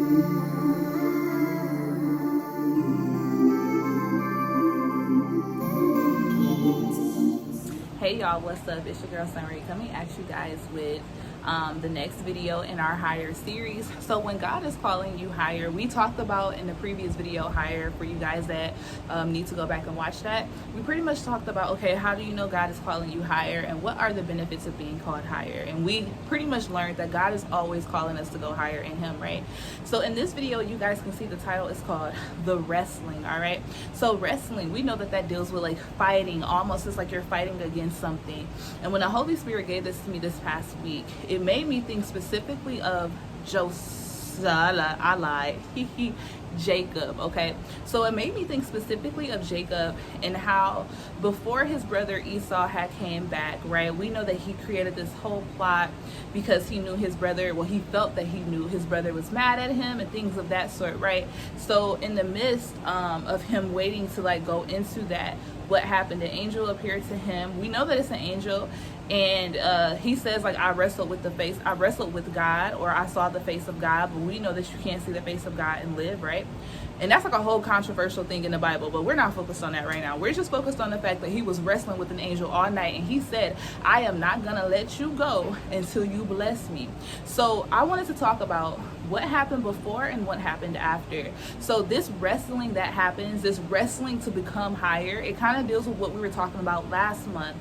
Hey y'all, what's up? It's your girl Sunray coming at you guys with the next video in our higher series. So when God is calling you higher, we talked about in the previous video higher, for you guys that need to go back and watch that. We pretty much talked about, okay, how do you know God is calling you higher and what are the benefits of being called higher? And we pretty much learned that God is always calling us to go higher in him, right? So in this video, you guys can see the title is called The Wrestling. All right, so wrestling, we know that deals with like fighting, almost it's like you're fighting against something. And when the Holy Spirit gave this to me this past week, it made me think specifically of Jacob. Okay, so it made me think specifically of Jacob and how before his brother Esau had came back, right? We know that he created this whole plot because he knew his brother, well, he felt that he knew his brother was mad at him and things of that sort, right? So in the midst of him waiting to like go into that, what happened? An angel appeared to him. We know that it's an angel, and he says like, I wrestled with God, or I saw the face of God. But we know that you can't see the face of God and live, right? And that's like a whole controversial thing in the Bible, but we're not focused on that right now. We're just focused on the fact that he was wrestling with an angel all night, and he said, I am not gonna let you go until you bless me. So I wanted to talk about what happened before and what happened after. So this wrestling that happens, this wrestling to become higher, it kind of deals with what we were talking about last month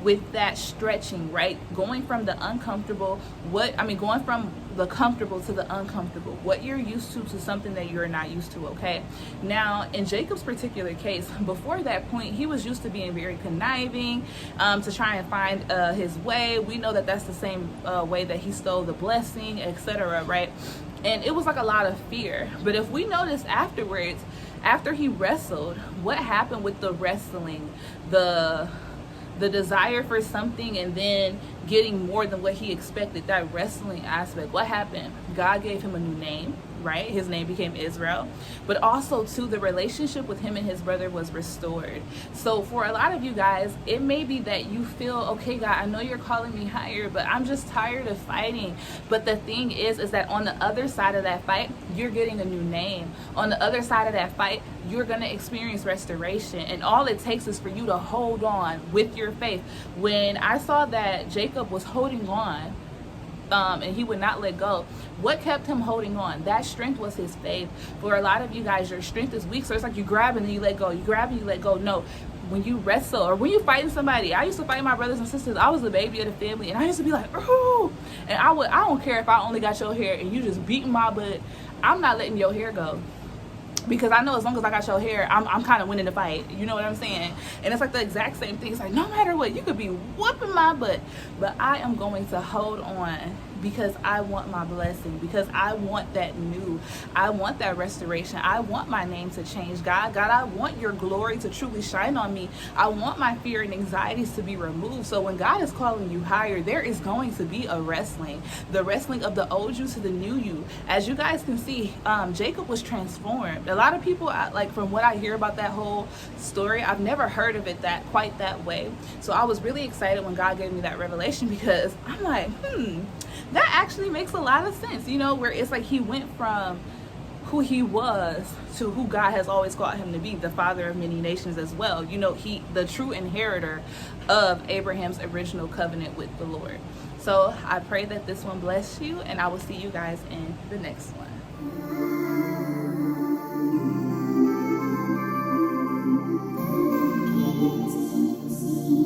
with that stretching, right? Going from the uncomfortable, going from the comfortable to the uncomfortable, what you're used to something that you're not used to. Okay, now in Jacob's particular case, before that point, he was used to being very conniving, to try and find his way. We know that that's the same way that he stole the blessing, etc., right? And it was like a lot of fear. But if we notice afterwards, after he wrestled, what happened with the wrestling, the desire for something and then getting more than what he expected, that wrestling aspect, what happened? God gave him a new name, right? His name became Israel. But also too, the relationship with him and his brother was restored. So for a lot of you guys, it may be that you feel, okay, God, I know you're calling me higher, but I'm just tired of fighting. But the thing is that on the other side of that fight, you're getting a new name. On the other side of that fight, you're going to experience restoration. And all it takes is for you to hold on with your faith. When I saw that Jacob was holding on, and he would not let go, what kept him holding on? That strength was his faith. For a lot of you guys, your strength is weak, so it's like you grab and then you let go, you grab and you let go. No, when you wrestle or when you fighting somebody, I used to fight my brothers and sisters. I was the baby of the family, and I used to be like, oh, and I don't care if I only got your hair and you just beating my butt, I'm not letting your hair go. Because I know as long as I got your hair, I'm kind of winning the fight. You know what I'm saying? And it's like the exact same thing. It's like, no matter what, you could be whooping my butt, but I am going to hold on because I want my blessing, because I want that new, I want that restoration. I want my name to change. God, I want your glory to truly shine on me. I want my fear and anxieties to be removed. So when God is calling you higher, there is going to be a wrestling, the wrestling of the old you to the new you. As you guys can see, Jacob was transformed. A lot of people, like from what I hear about that whole story, I've never heard of it quite that way. So I was really excited when God gave me that revelation, because I'm like, that actually makes a lot of sense, you know, where it's like he went from who he was to who God has always called him to be, the father of many nations as well. You know, the true inheritor of Abraham's original covenant with the Lord. So I pray that this one bless you, and I will see you guys in the next one.